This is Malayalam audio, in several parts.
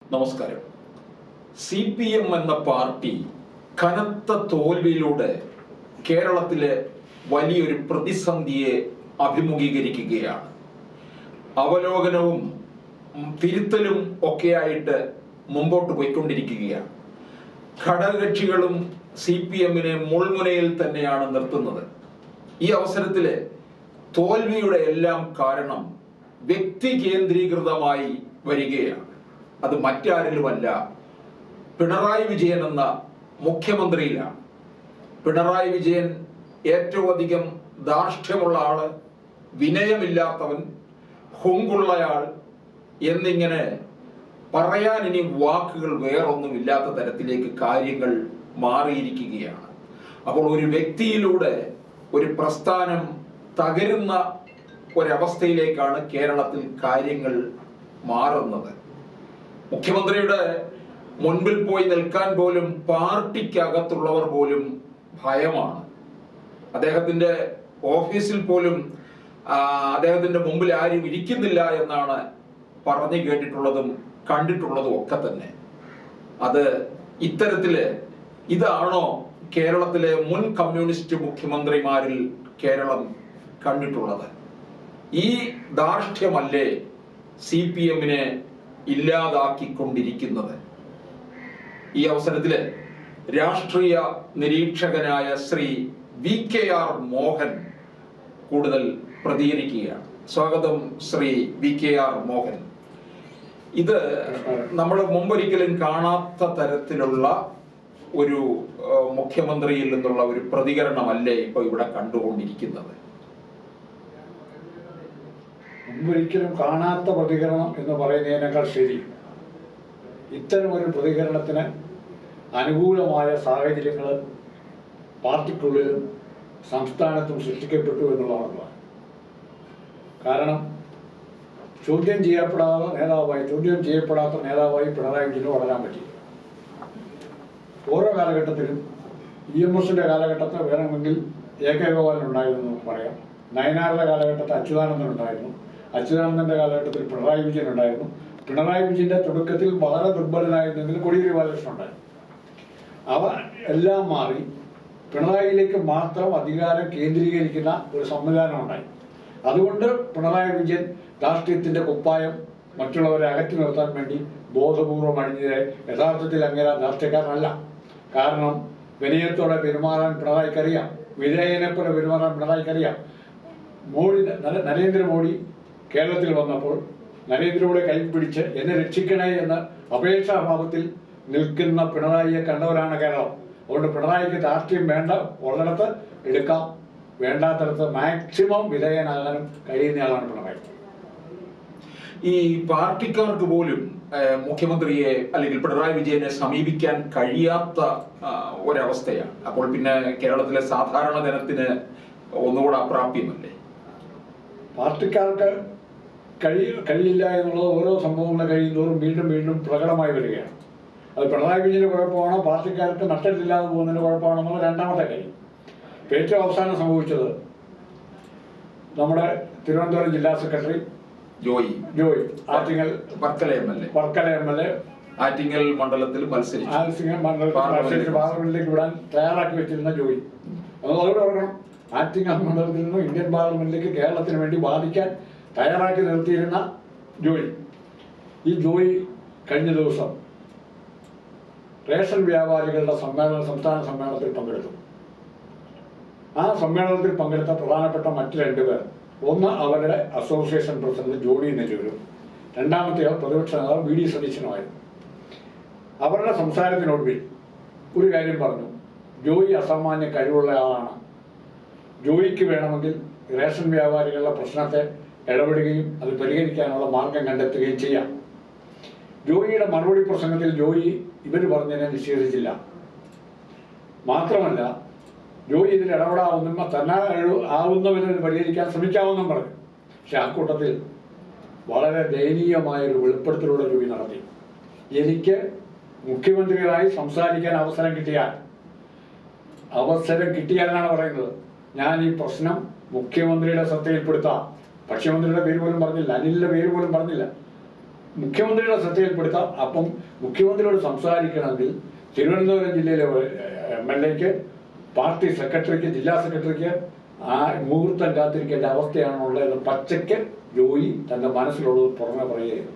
നമസ്കാരം. CPM എന്ന പാർട്ടി കനത്ത തോൽവിയിലൂടെ കേരളത്തിലെ വലിയൊരു പ്രതിസന്ധിയെ അഭിമുഖീകരിക്കുകയാണ്. അവലോകനവും തിരുത്തലും ഒക്കെയായിട്ട് മുമ്പോട്ട് പോയിക്കൊണ്ടിരിക്കുകയാണ്. ഘടകകക്ഷികളും CPMനെ മുൾമുനയിൽ തന്നെയാണ് നിർത്തുന്നത്. ഈ അവസരത്തിൽ തോൽവിയുടെ എല്ലാം കാരണം വ്യക്തി കേന്ദ്രീകൃതമായി വരികയാണ്. അത് മറ്റാരിലുമല്ല, പിണറായി വിജയൻ എന്ന മുഖ്യമന്ത്രിയിലാണ്. പിണറായി വിജയൻ ഏറ്റവും അധികം ധാർഷ്ട്യമുള്ള ആള്, വിനയമില്ലാത്തവൻ, ഹുങ്കുള്ളയാൾ എന്നിങ്ങനെ പറയാൻ ഇനി വാക്കുകൾ വേറൊന്നുമില്ലാത്ത തരത്തിലേക്ക് കാര്യങ്ങൾ മാറിയിരിക്കുകയാണ്. അപ്പോൾ ഒരു വ്യക്തിയിലൂടെ ഒരു പ്രസ്ഥാനം തകരുന്ന ഒരവസ്ഥയിലേക്കാണ് കേരളത്തിൽ കാര്യങ്ങൾ മാറുന്നത്. മുഖ്യമന്ത്രിയുടെ മുൻപിൽ പോയി നിൽക്കാൻ പോലും പാർട്ടിക്കകത്തുള്ളവർ പോലും ഭയമാണ്. അദ്ദേഹത്തിന്റെ ഓഫീസിൽ പോലും അദ്ദേഹത്തിന്റെ മുമ്പിൽ ആരും ഇരിക്കുന്നില്ല എന്നാണ് പറഞ്ഞു കേട്ടിട്ടുള്ളതും കണ്ടിട്ടുള്ളതും ഒക്കെ തന്നെ. അത് ഇത്തരത്തില് ഇതാണോ കേരളത്തിലെ മുൻ കമ്മ്യൂണിസ്റ്റ് മുഖ്യമന്ത്രിമാരിൽ കേരളം കണ്ടിട്ടുള്ളത്? ഈ ധാർഷ്ട്യമല്ലേ CPMനെ ഇല്ലാതാക്കിക്കൊണ്ടിരിക്കുന്നത്? ഈ അവസരത്തില് രാഷ്ട്രീയ നിരീക്ഷകനായ ശ്രീ VKR മോഹൻ കൂടുതൽ പ്രതികരിക്കുകയാണ്. സ്വാഗതം ശ്രീ VKR മോഹൻ. ഇത് നമ്മൾ മുമ്പൊരിക്കലും കാണാത്ത തരത്തിലുള്ള ഒരു മുഖ്യമന്ത്രിയിൽ നിന്നുള്ള ഒരു പ്രതികരണമല്ലേ ഇപ്പൊ ഇവിടെ കണ്ടുകൊണ്ടിരിക്കുന്നത്? മുമ്പൊരിക്കലും കാണാത്ത പ്രതികരണം എന്ന് പറയുന്നതിനേക്കാൾ ശരി, ഇത്തരം ഒരു പ്രതികരണത്തിന് അനുകൂലമായ സാഹചര്യങ്ങൾ പാർട്ടിക്കുള്ളിലും സംസ്ഥാനത്തും സൃഷ്ടിക്കപ്പെട്ടു എന്നുള്ളതാണ്. കാരണം ചോദ്യം ചെയ്യപ്പെടാത്ത നേതാവായി പിണറായി വിജയന് വളരാൻ പറ്റി. ഓരോ കാലഘട്ടത്തിലും EMSന്റെ കാലഘട്ടത്തിൽ വേണമെങ്കിൽ AK ഗോപാലൻ ഉണ്ടായിരുന്നു പറയാം, നയനാരുടെ കാലഘട്ടത്തിൽ അച്യുതാനന്ദൻ ഉണ്ടായിരുന്നു, അച്യുതാനന്ദന്റെ കാലഘട്ടത്തിൽ പിണറായി വിജയൻ ഉണ്ടായിരുന്നു, പിണറായി വിജയന്റെ തുടക്കത്തിൽ വളരെ ദുർബലനായിരുന്നെങ്കിൽ കോടിയേരി ബാലകൃഷ്ണൻ ഉണ്ടായിരുന്നു. അവ എല്ലാം മാറി പിണറായിയിലേക്ക് മാത്രം അധികാരം കേന്ദ്രീകരിക്കുന്ന ഒരു സംവിധാനം ഉണ്ടായി. അതുകൊണ്ട് പിണറായി വിജയൻ രാഷ്ട്രീയത്തിന്റെ കുപ്പായം മറ്റുള്ളവരെ അകറ്റി നിർത്താൻ വേണ്ടി ബോധപൂർവം അണിഞ്ഞത് യഥാർത്ഥത്തിൽ അങ്ങനെ രാഷ്ട്രീയക്കാരനല്ല. കാരണം വിനയത്തോടെ പെരുമാറാൻ പിണറായിക്കറിയാം, വിധേയനെ പോലെ പെരുമാറാൻ പിണറായിക്കറിയാം. നരേന്ദ്രമോദി കേരളത്തിൽ വന്നപ്പോൾ നരേന്ദ്രമോദി കൈപിടിച്ച് എന്നെ രക്ഷിക്കണേ എന്ന അപേക്ഷാഭാവത്തിൽ നിൽക്കുന്ന പിണറായിയെ കണ്ടവരാണ് കേരളം. അതുകൊണ്ട് പിണറായിക്ക് രാഷ്ട്രീയം വേണ്ട ഉള്ളിടത്ത് എടുക്കാം, വേണ്ടാത്തടത്ത് മാക്സിമം വിധേയനാകാനും കഴിയുന്നയാളാണ് പിണറായി. ഈ പാർട്ടിക്കാർക്ക് പോലും മുഖ്യമന്ത്രിയെ അല്ലെങ്കിൽ പിണറായി വിജയനെ സമീപിക്കാൻ കഴിയാത്ത ഒരവസ്ഥയാണ്. അപ്പോൾ പിന്നെ കേരളത്തിലെ സാധാരണ ജനത്തിന് ഒന്നുകൂടെ അപ്രാപ്യമല്ലേ? പാർട്ടിക്കാർക്ക് കഴിയില്ല എന്നുള്ളത് ഓരോ സംഭവങ്ങൾ കഴിയുന്നതോറും വീണ്ടും വീണ്ടും പ്രകടമായി വരികയാണ്. അത് പിണറായി വിജയന്റെ കുഴപ്പമാണോ പാർട്ടിക്കാർക്ക് നഷ്ടമില്ലാതെ പോകുന്നതിന്റെ കുഴപ്പമാണെന്നുള്ള രണ്ടാമത്തെ കാര്യം. ഏറ്റവും അവസാനം സംഭവിച്ചത് നമ്മുടെ തിരുവനന്തപുരം ജില്ലാ സെക്രട്ടറി ജോയി ആറ്റിങ്ങൽ വർക്കല MLA ആറ്റിങ്ങൽ മണ്ഡലത്തിൽ മത്സരിച്ച് പാർലമെന്റിലേക്ക് വിടാൻ തയ്യാറാക്കി വെച്ചിരുന്ന ജോയി. അതോടെ ഓർക്കണം, ആറ്റിങ്ങൽ മണ്ഡലത്തിൽ നിന്നും ഇന്ത്യൻ പാർലമെന്റിലേക്ക് കേരളത്തിന് വേണ്ടി വാദിക്കാൻ തയ്യാറാക്കി നിർത്തിയിരുന്ന ജോയി. ഈ ജോയി കഴിഞ്ഞ ദിവസം റേഷൻ വ്യാപാരികളുടെ സംസ്ഥാന സമ്മേളനത്തിൽ പങ്കെടുത്തു. ആ സമ്മേളനത്തിൽ പങ്കെടുത്ത പ്രധാനപ്പെട്ട മറ്റ് രണ്ടുപേർ, ഒന്ന് അവരുടെ അസോസിയേഷൻ പ്രസിഡന്റ് ജോണി നെല്ലൂരും, രണ്ടാമത്തെ പ്രതിപക്ഷ നേതാവ് VD സതീശനുമായിരുന്നു. അവരുടെ സംസാരത്തിനൊടുവിൽ ഒരു കാര്യം പറഞ്ഞു: ജോയി അസാമാന്യ കഴിവുള്ള ആളാണ്, ജോയിക്ക് വേണമെങ്കിൽ റേഷൻ വ്യാപാരികളുടെ പ്രശ്നത്തെ ഇടപെടുകയും അത് പരിഹരിക്കാനുള്ള മാർഗം കണ്ടെത്തുകയും ചെയ്യാം. ജോയിയുടെ മറുപടി പ്രസംഗത്തിൽ ജോയി ഇവർ പറഞ്ഞതിനെ നിഷേധിച്ചില്ല. മാത്രമല്ല, ജോയി ഇതിൽ ഇടപെടാവുന്ന തന്നെ ആവുന്നവരെ പരിഹരിക്കാൻ ശ്രമിക്കാമെന്നും പറഞ്ഞു. പക്ഷെ ആ കൂട്ടത്തിൽ വളരെ ദയനീയമായൊരു വെളിപ്പെടുത്തലൂടെ ജോയി നടത്തി. എനിക്ക് മുഖ്യമന്ത്രിയായി സംസാരിക്കാൻ അവസരം കിട്ടിയാലാണ് പറയുന്നത്. ഞാൻ ഈ പ്രശ്നം മുഖ്യമന്ത്രിയുടെ ശ്രദ്ധയിൽപ്പെടുത്താം. ഭക്ഷ്യമന്ത്രിയുടെ പേര് പോലും പറഞ്ഞില്ല, അനിലിന്റെ പേര് പോലും പറഞ്ഞില്ല. മുഖ്യമന്ത്രിയുടെ ശ്രദ്ധയിൽപ്പെടുത്താം. അപ്പം മുഖ്യമന്ത്രിയോട് സംസാരിക്കണമെങ്കിൽ തിരുവനന്തപുരം ജില്ലയിലെ MLA-ക്ക്, പാർട്ടി സെക്രട്ടറിക്ക്, ജില്ലാ സെക്രട്ടറിക്ക് ആ മുഹൂർത്തം കാത്തിരിക്കേണ്ട അവസ്ഥയാണുള്ളത്. പച്ചയ്ക്ക് ജോയി തന്റെ മനസ്സിലുള്ളത് പുറമെ പറയുകയാണ്.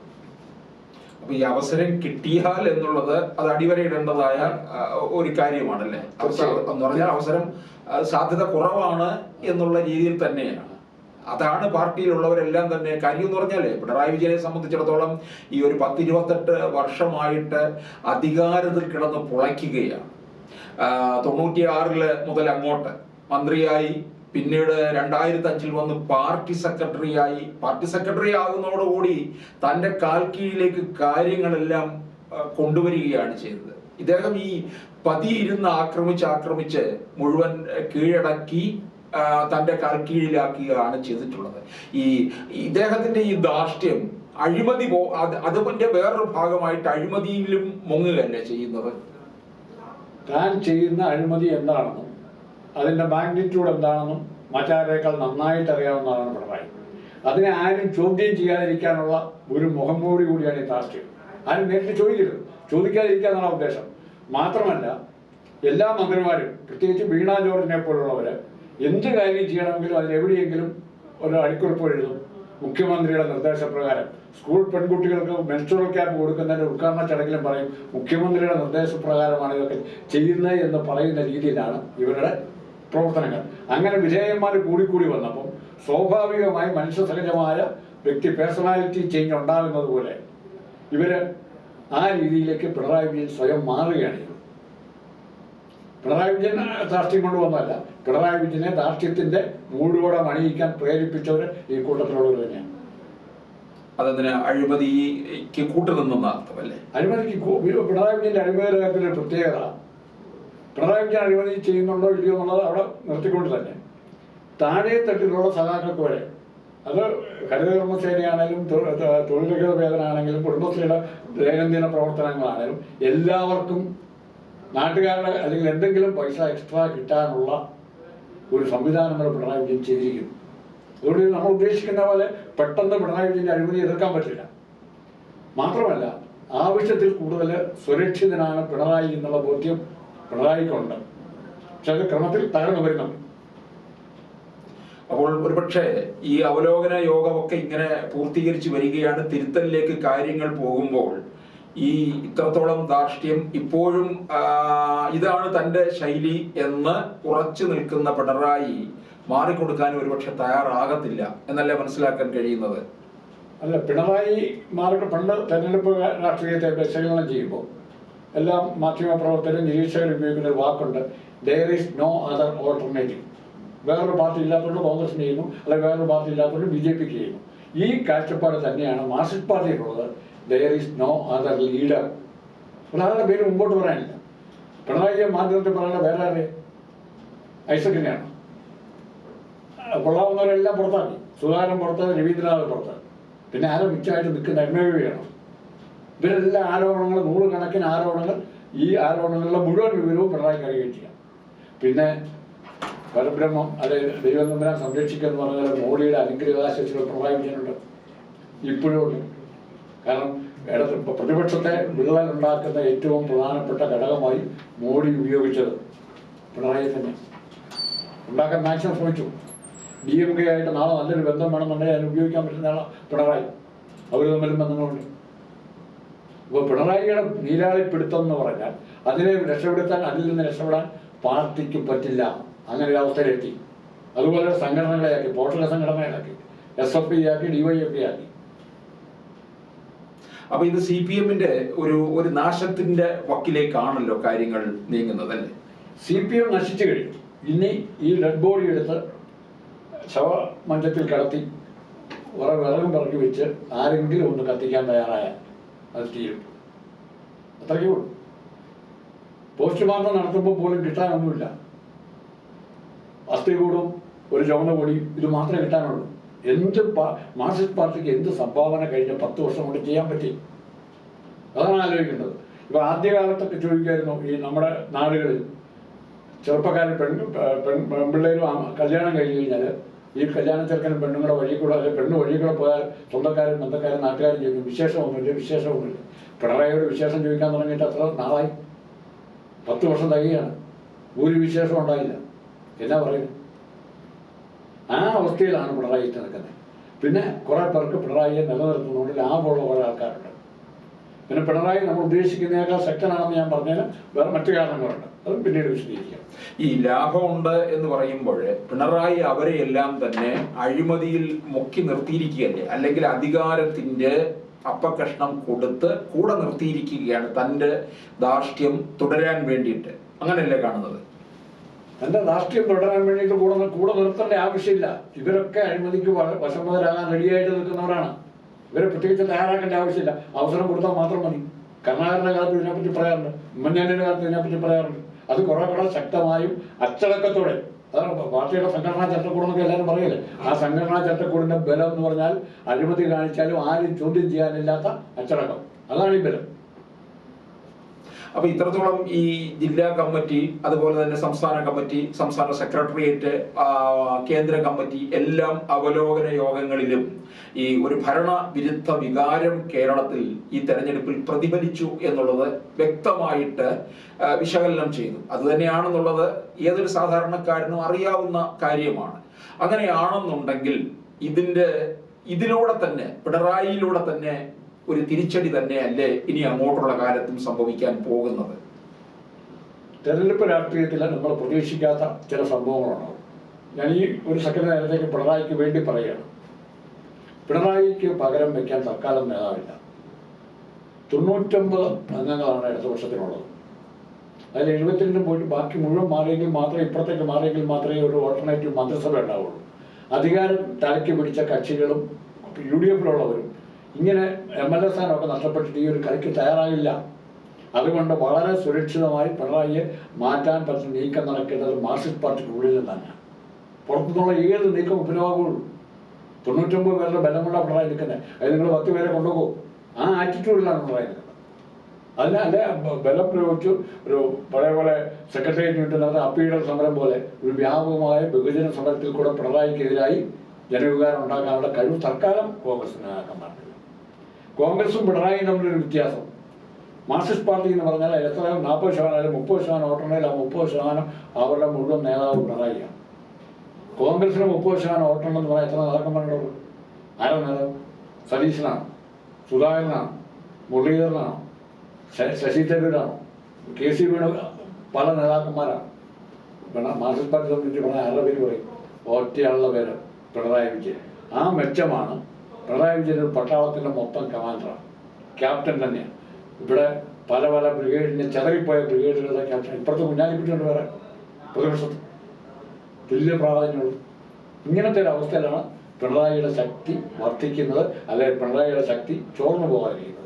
അപ്പൊ ഈ അവസരം കിട്ടിയാൽ എന്നുള്ളത് അത് അടിവരയിടേണ്ടതായ ഒരു കാര്യമാണല്ലേ? എന്ന് പറഞ്ഞാൽ അവസരം സാധ്യത കുറവാണ് എന്നുള്ള രീതിയിൽ തന്നെയാണ്. അതാണ് പാർട്ടിയിലുള്ളവരെല്ലാം തന്നെ കാര്യം എന്ന് പറഞ്ഞാലേ, പിണറായി വിജയനെ സംബന്ധിച്ചിടത്തോളം ഈ ഒരു 10-28 വർഷമായിട്ട് അധികാരത്തിൽ കിടന്ന് പുളയ്ക്കുകയാണ്. 96 മുതൽ അങ്ങോട്ട് മന്ത്രിയായി, പിന്നീട് 2005 വന്ന് പാർട്ടി സെക്രട്ടറി ആകുന്നതോടുകൂടി തൻ്റെ കാൽ കീഴിലേക്ക് കാര്യങ്ങളെല്ലാം കൊണ്ടുവരികയാണ് ചെയ്തത്. ഇദ്ദേഹം ഈ പതിയിരുന്ന് ആക്രമിച്ച് മുഴുവൻ കീഴടക്കി തൻ്റെ കാൽ കീഴിലാക്കുകയാണ് ചെയ്തിട്ടുള്ളത്. ഇദ്ദേഹത്തിന്റെ ഈ ധാർഷ്ട്യം അഴിമതി അതിന്റെ വേറൊരു ഭാഗമായിട്ട് അഴിമതിയിലും മുങ്ങുകയല്ലേ ചെയ്യുന്നത്? താൻ ചെയ്യുന്ന അഴിമതി എന്താണെന്നും അതിന്റെ മാഗ്നിറ്റ്യൂഡ് എന്താണെന്നും മറ്റാരേക്കാൾ നന്നായിട്ട് അറിയാവുന്നതാണ് പിണറായി. അതിനെ ആരും ചോദ്യം ചെയ്യാതിരിക്കാനുള്ള ഒരു മുഖംമൂടി കൂടിയാണ് ഈ ധാർഷ്ട്യം. ആരും നേരിട്ട് ചോദിക്കാതിരിക്കാന്നാണ് ഉദ്ദേശം. മാത്രമല്ല, എല്ലാ മന്ത്രിമാരും, പ്രത്യേകിച്ച് വീണ ജോർജിനെ പോലുള്ളവര്, എന്ത് കാര്യം ചെയ്യണമെങ്കിലും അതിലെവിടെയെങ്കിലും ഒരു അടിക്കുറിപ്പ് എഴുതും. മുഖ്യമന്ത്രിയുടെ നിർദ്ദേശപ്രകാരം സ്കൂൾ പെൺകുട്ടികൾക്ക് മെൻസ്ട്രുവൽ ക്യാപ്പ് കൊടുക്കുന്നതിന്റെ ഉദ്ഘാടന ചടങ്ങിലും പറയും മുഖ്യമന്ത്രിയുടെ നിർദ്ദേശപ്രകാരമാണ് ഇതൊക്കെ ചെയ്യുന്നത് എന്ന് പറയുന്ന രീതിയിലാണ് ഇവരുടെ പ്രവർത്തനങ്ങൾ. അങ്ങനെ വിധേയന്മാർ കൂടിക്കൂടി വന്നപ്പോൾ സ്വാഭാവികമായി മനുഷ്യസഹജമായ പേഴ്സണാലിറ്റി ചേഞ്ച് ഉണ്ടാകുന്നത് പോലെ ഇവര് ആ രീതിയിലേക്ക് പിണറായി വിജയൻ സ്വയം മാറുകയാണ്. പിണറായി വിജയൻ ധാർഷ്ട്യം കൊണ്ടുവന്നതല്ല, പിണറായി വിജയനെ ധാർഷ്ട്യത്തിന്റെ മൂടുപടം അണിയിക്കാൻ പ്രേരിപ്പിച്ചവർ ഈ കൂട്ടത്തിലുള്ളവർ തന്നെയാണ്. അതെന്തിനാ അഴിമതിക്ക് കൂട്ടുനിന്ന അർത്ഥമല്ലേ? അഴിമതിക്ക് പിണറായി വിജയന്റെ അഴിമതിയുടെ കാര്യത്തിൽ ഒരു പ്രത്യേകത, പിണറായി വിജയൻ അഴിമതി ചെയ്യുന്നുണ്ടോ ഇല്ലയോ എന്നുള്ളത് അവിടെ നിർത്തിക്കൊണ്ട് തന്നെ താഴെ തട്ടിലുള്ള സഖാക്കൾക്ക് വരെ, അത് ഹരിതകർമ്മസേനയാണെങ്കിലും തൊഴിലുറപ്പ് വേതന ആണെങ്കിലും കുടുംബശ്രീയുടെ ദൈനംദിന പ്രവർത്തനങ്ങളാണെങ്കിലും എല്ലാവർക്കും നാട്ടുകാരുടെ അല്ലെങ്കിൽ എന്തെങ്കിലും പൈസ എക്സ്ട്രാ കിട്ടാനുള്ള ഒരു സംവിധാനം വരെ പിണറായി വിജയൻ ചെയ്തിരിക്കുന്നു. അതുകൊണ്ട് നമ്മൾ ഉദ്ദേശിക്കുന്ന പോലെ പെട്ടെന്ന് പിണറായി വിജയന്റെ അഴിമതി എതിർക്കാൻ പറ്റില്ല. മാത്രമല്ല, ആവശ്യത്തിൽ കൂടുതൽ സുരക്ഷിതനാണ് പിണറായി എന്നുള്ള ബോധ്യം പിണറായിക്കുണ്ട്. പക്ഷെ അത് ക്രമത്തിൽ തകർന്നു വരുന്നുണ്ട്. അപ്പോൾ ഒരുപക്ഷെ ഈ അവലോകന യോഗമൊക്കെ ഇങ്ങനെ പൂർത്തീകരിച്ച് വരികയാണ്. തിരുത്തലിലേക്ക് കാര്യങ്ങൾ പോകുമ്പോൾ ഈ ഇത്രത്തോളം ധാർഷ്ട്യം ഇപ്പോഴും ഇതാണ് തൻ്റെ ശൈലി എന്ന് ഉറച്ചു നിൽക്കുന്ന പിണറായി മാറിക്കൊടുക്കാൻ ഒരുപക്ഷെ തയ്യാറാകത്തില്ല എന്നല്ലേ മനസ്സിലാക്കാൻ കഴിയുന്നത്? അല്ല, പിണറായി പണ്ട് തെരഞ്ഞെടുപ്പ് രാഷ്ട്രീയത്തെ വിശകലനം ചെയ്യുമ്പോൾ എല്ലാം മാധ്യമപ്രവർത്തകരും നിരീക്ഷകരും ഉപയോഗിക്കുന്ന ഒരു വാക്കുണ്ട്, there is no other alternative. വേറൊരു പാർട്ടി ഇല്ലാത്തതുകൊണ്ട് കോൺഗ്രസിന് ചെയ്യുന്നു, അല്ലെങ്കിൽ വേറൊരു പാർട്ടി ഇല്ലാത്തതുകൊണ്ട് BJPക്ക് ചെയ്യുന്നു. ഈ കാഴ്ചപ്പാട് തന്നെയാണ് മാർക്സിസ്റ്റ് പാർട്ടിയിലുള്ളത്. There is no other leader. ഒരാളുടെ പേര് മുമ്പോട്ട് പറയാനില്ല. പിണറായി മാധ്യമത്തിൽ പറയുന്ന വേറെ ആരെ? ഐസക്കിനെയാണ്. കൊള്ളാവുന്നവരെല്ലാം പുറത്താക്കി. സുധാകരൻ പുറത്ത്, രവീന്ദ്രനാഥ് പുറത്ത്. പിന്നെ ആരോ മിച്ചമായിട്ട് നിൽക്കുന്ന MAVയാണ്. ഇവരെല്ലാം ആരോപണങ്ങൾ, 100 കണക്കിന് ആരോപണങ്ങൾ. ഈ ആരോപണങ്ങളുടെ മുഴുവൻ വിവരവും പിണറായിക്ക് അറിയുകയും ചെയ്യാം. പിന്നെ പരബ്രഹ്മം, അതായത് ദൈവം തമ്പുരാൻ സംരക്ഷിക്കുക എന്ന് പറഞ്ഞാൽ മോഡിയുടെ അനുഗ്രഹാശികൾ പിണറായി വിജയനുണ്ട്, ഇപ്പോഴും ഉണ്ട്. കാരണം പ്രതിപക്ഷത്തെ വിള്ളൽ ഉണ്ടാക്കുന്ന ഏറ്റവും പ്രധാനപ്പെട്ട ഘടകമായി മോഡി ഉപയോഗിച്ചത് പിണറായി തന്നെ. ഉണ്ടാക്കാൻ മാക്സിമം ശ്രമിച്ചു. DMK ആയിട്ട് നാളെ നല്ലൊരു ബന്ധം വേണമെന്നുണ്ടെങ്കിൽ അതിന് ഉപയോഗിക്കാൻ പറ്റുന്ന ആളാണ് പിണറായി. അവർ തമ്മിലും ബന്ധങ്ങളുണ്ട്. അപ്പോൾ പിണറായിയുടെ നീരാളിപ്പിടുത്തം എന്ന് പറഞ്ഞാൽ അതിൽ നിന്ന് രക്ഷപ്പെടാൻ പാർട്ടിക്ക് പറ്റില്ല. അങ്ങനെ ഒരു അവസ്ഥയിലെത്തി. അതുപോലെ സംഘടനകളെയാക്കി, പോഷക സംഘടനകളാക്കി, SFP ആക്കി, DYFI ആക്കി. അപ്പൊ ഇത് CPM-ന്റെ ഒരു നാശത്തിന്റെ വക്കിലേക്കാണല്ലോ കാര്യങ്ങൾ നീങ്ങുന്നത് അല്ലേ? CPM നശിച്ചു കഴിഞ്ഞു. ഇനി ഈ ഡെഡ് ബോഡി എടുത്ത് ശവമഞ്ചത്തിൽ കടത്തി വിറകും പിറക്കി വെച്ച് ആരെങ്കിലും ഒന്ന് കത്തിക്കാൻ തയ്യാറായാൽ അത് തീരും. അത്രയ്ക്കേ ഉള്ളൂ. പോസ്റ്റ്മോർട്ടം നടത്തുമ്പോൾ പോലും കിട്ടാനൊന്നുമില്ല. അസ്ഥികൂടും ഒരു ചുവന്ന പൊടിയും ഇത് മാത്രമേ കിട്ടാനുള്ളൂ. മാർക്സിസ്റ്റ് പാർട്ടിക്ക് എന്ത് സംഭാവന കഴിഞ്ഞ 10 വർഷം കൊണ്ട് ചെയ്യാൻ പറ്റി? അതാണ് ആലോചിക്കേണ്ടത്. ഇപ്പൊ ആദ്യകാലത്തൊക്കെ ചോദിക്കായിരുന്നു, ഈ നമ്മുടെ നാടുകളിൽ ചെറുപ്പക്കാരൻ പെൺപിള്ളേരും കല്യാണം കഴിഞ്ഞ് കഴിഞ്ഞാൽ ഈ കല്യാണ ചെറുക്കനും പെണ്ണുങ്ങളുടെ വഴി കൂടെ അല്ലെങ്കിൽ പെണ്ണ് വഴി കൂടെ പോയാൽ സ്വന്തക്കാരും ബന്ധക്കാരും നാട്ടുകാരും ചോദിക്കും വിശേഷമൊന്നുമില്ല. പിണറായിയോട് വിശേഷം ചോദിക്കാൻ തുടങ്ങിയിട്ട് അത്ര നാളായി, 10 വർഷം തികയാണ്, ഒരു വിശേഷം ഉണ്ടായില്ല. എന്നാ പറയുന്നത്? ആ അവസ്ഥയിലാണ് പിണറായി നിൽക്കുന്നത്. പിന്നെ കുറേ പേർക്ക് പിണറായിയെ നിലനിർത്തുന്നതുകൊണ്ട് ലാഭമുള്ള കുറേ ആൾക്കാരുണ്ട്. പിന്നെ പിണറായി നമ്മൾ ഉദ്ദേശിക്കുന്നതിനേക്കാൾ ശക്തനാണെന്ന് ഞാൻ പറഞ്ഞതിന് വേറെ മറ്റു കാരണങ്ങളുണ്ട്, അത് പിന്നീട് വിശദീകരിക്കാം. ഈ ലാഭമുണ്ട് എന്ന് പറയുമ്പോൾ പിണറായി അവരെയെല്ലാം തന്നെ അഴിമതിയിൽ മുക്കി നിർത്തിയിരിക്കുകയല്ലേ, അല്ലെങ്കിൽ അധികാരത്തിന്റെ അപ്പകഷ്ണം കൊടുത്ത് കൂടെ നിർത്തിയിരിക്കുകയാണ് തന്റെ ധാർഷ്ട്യം തുടരാൻ വേണ്ടിയിട്ട്, അങ്ങനെയല്ലേ കാണുന്നത്? തന്റെ രാഷ്ട്രീയം തുടരാൻ വേണ്ടിയിട്ട് കൂടെ നിർത്തേണ്ട ആവശ്യമില്ല. ഇവരൊക്കെ അഴിമതിക്ക് വശംവദരാകാൻ റെഡിയായിട്ട് നിൽക്കുന്നവരാണ്. ഇവരെ പ്രത്യേകിച്ച് തയ്യാറാക്കേണ്ട ആവശ്യമില്ല, അവസരം കൊടുത്താൽ മാത്രം മതി. കരുണാകരന്റെ കാലത്ത് ഇതിനെപ്പറ്റി പറയാറുണ്ട്, ഉമ്മൻചാണ്ടിയുടെ കാലത്ത് ഇതിനെപ്പറ്റി പറയാറുണ്ട്. അത് കുറെ ശക്തമായും അച്ചടക്കത്തോടെ, അതാണ് പാർട്ടിയുടെ സംഘടനാ ചട്ടക്കൂടെന്നൊക്കെ എല്ലാവരും പറയല്ലേ. ആ സംഘടനാ ചട്ടക്കൂടിന്റെ ബലം എന്ന് പറഞ്ഞാൽ അഴിമതി കാണിച്ചാലും ആരും ചോദ്യം ചെയ്യാനില്ലാത്ത അച്ചടക്കം, അതാണ് ഈ ബലം. അപ്പൊ ഇത്രത്തോളം ഈ ജില്ലാ കമ്മിറ്റി, അതുപോലെ തന്നെ സംസ്ഥാന കമ്മിറ്റി, സംസ്ഥാന സെക്രട്ടേറിയറ്റ്, കേന്ദ്ര കമ്മിറ്റി എല്ലാം അവലോകന യോഗങ്ങളിലും ഈ ഒരു ഭരണ വിരുദ്ധ വികാരം കേരളത്തിൽ ഈ തെരഞ്ഞെടുപ്പിൽ പ്രതിഫലിച്ചു എന്നുള്ളത് വ്യക്തമായിട്ട് വിശകലനം ചെയ്തു. അത് തന്നെയാണെന്നുള്ളത് ഏതൊരു സാധാരണക്കാരനും അറിയാവുന്ന കാര്യമാണ്. അങ്ങനെയാണെന്നുണ്ടെങ്കിൽ ഇതിലൂടെ തന്നെ, പിണറായിയിലൂടെ തന്നെ ഒരു തിരിച്ചടി തന്നെയല്ലേ ഇനി അങ്ങോട്ടുള്ള കാലത്തും സംഭവിക്കാൻ പോകുന്നത്? തെരഞ്ഞെടുപ്പ് രാഷ്ട്രീയത്തിൽ നമ്മൾ പ്രതീക്ഷിക്കാത്ത ചില സംഭവങ്ങളുണ്ടാവും. ഞാൻ ഈ ഒരു സെക്കൻഡ് നേരത്തേക്ക് പിണറായിക്ക് വേണ്ടി പറയുകയാണ്. പിണറായിക്ക് പകരം വയ്ക്കാൻ തൽക്കാലം നേതാവില്ല. 99 അംഗങ്ങളാണ് ഇടതുപക്ഷത്തിനുള്ളത്. അതിൽ 72 പോയിട്ട് ബാക്കി മുഴുവൻ മാറിയെങ്കിൽ മാത്രമേ, ഇപ്പുറത്തേക്ക് മാറിയെങ്കിൽ മാത്രമേ ഒരു ഓൾട്ടർനേറ്റീവ് മന്ത്രിസഭ ഉണ്ടാവുള്ളൂ. അധികാരം തലയ്ക്ക് പിടിച്ച കക്ഷികളും UDF-ലുള്ളവരും ഇങ്ങനെ MLA സ്ഥാനമൊക്കെ നഷ്ടപ്പെട്ടിട്ട് ഈ ഒരു കളിക്ക് തയ്യാറാകില്ല. അതുകൊണ്ട് വളരെ സുരക്ഷിതമായി പിണറായിയെ മാറ്റാൻ പറ്റുന്ന നീക്കം നടക്കേണ്ടത് മാർക്സിസ്റ്റ് പാർട്ടിക്കുള്ളിൽ തന്നെ. പുറത്തുനിന്നുള്ള ഏത് നീക്കം ഉപയോഗമുള്ളൂ. 99 പേരുടെ ബലമുള്ള പിണറായി നിൽക്കുന്നത്. അത് നിങ്ങൾ 10 പേരെ കൊണ്ടുപോകും. ആ ആറ്റിറ്റ്യൂഡിലാണ് പിണറായി നിൽക്കുന്നത്. അതിനല്ലേ ബലം പ്രയോഗിച്ചു ഒരു പഴയ പോലെ സെക്രട്ടേറിയറ്റ് കിട്ടുന്നത് അപ്പീഡൽ സമരം പോലെ ഒരു വ്യാപകമായ ബഹുജന സമരത്തിൽ കൂടെ പിണറായിക്കെതിരായി ജനവികാരം ഉണ്ടാക്കാനുള്ള കഴിവ് തൽക്കാലം കോൺഗ്രസിന് നേതാക്കാൻ പാടില്ല. കോൺഗ്രസും പിണറായിയും തമ്മിലൊരു വ്യത്യാസം, മാർക്സിസ്റ്റ് പാർട്ടി എന്ന് പറഞ്ഞാൽ എത്ര 40% 30% വോട്ടുണ്ടെങ്കിൽ ആ 30% അവരുടെ മുഴുവൻ നേതാവ് പിണറായിയാണ്. കോൺഗ്രസിന് 30% വോട്ടുണ്ടെന്ന് പറഞ്ഞാൽ എത്ര നേതാക്കന്മാരുണ്ടാവും? ആരാ നേതാവ്? സതീശനാണ്, സുധാകരനാണ്, മുരളീധരനാണോ, ശശി തരൂരാണോ, KC വേണു, പല നേതാക്കന്മാരാണ്. മാർക്സിസ്റ്റ് പാർട്ടി സംബന്ധിച്ച് പറഞ്ഞാൽ ആരുടെ പേര് പറയും? ഒറ്റയാളുടെ പേര് പിണറായി വിജയൻ. ആ മെച്ചമാണ്. പിണറായി വിജയൻ ഒരു പട്ടാളത്തിൻ്റെ മൊത്തം കമാൻഡറാണ്, ക്യാപ്റ്റൻ തന്നെയാണ്. ഇവിടെ പല ബ്രിഗേഡിൻ്റെ ചെതറിപ്പോയ ബ്രിഗേഡുകളുടെ ക്യാപ്റ്റൻ. ഇപ്പുറത്ത് കുഞ്ഞാലിക്കുട്ടിയുണ്ട്, വേറെ പ്രതിപക്ഷത്ത് തുല്യ പ്രാധാന്യമുള്ളൂ. ഇങ്ങനത്തെ ഒരു അവസ്ഥയിലാണ് പിണറായിയുടെ ശക്തി വർദ്ധിക്കുന്നത്, അല്ലെങ്കിൽ പിണറായിയുടെ ശക്തി ചോർന്നു പോകാതിരിക്കുന്നത്.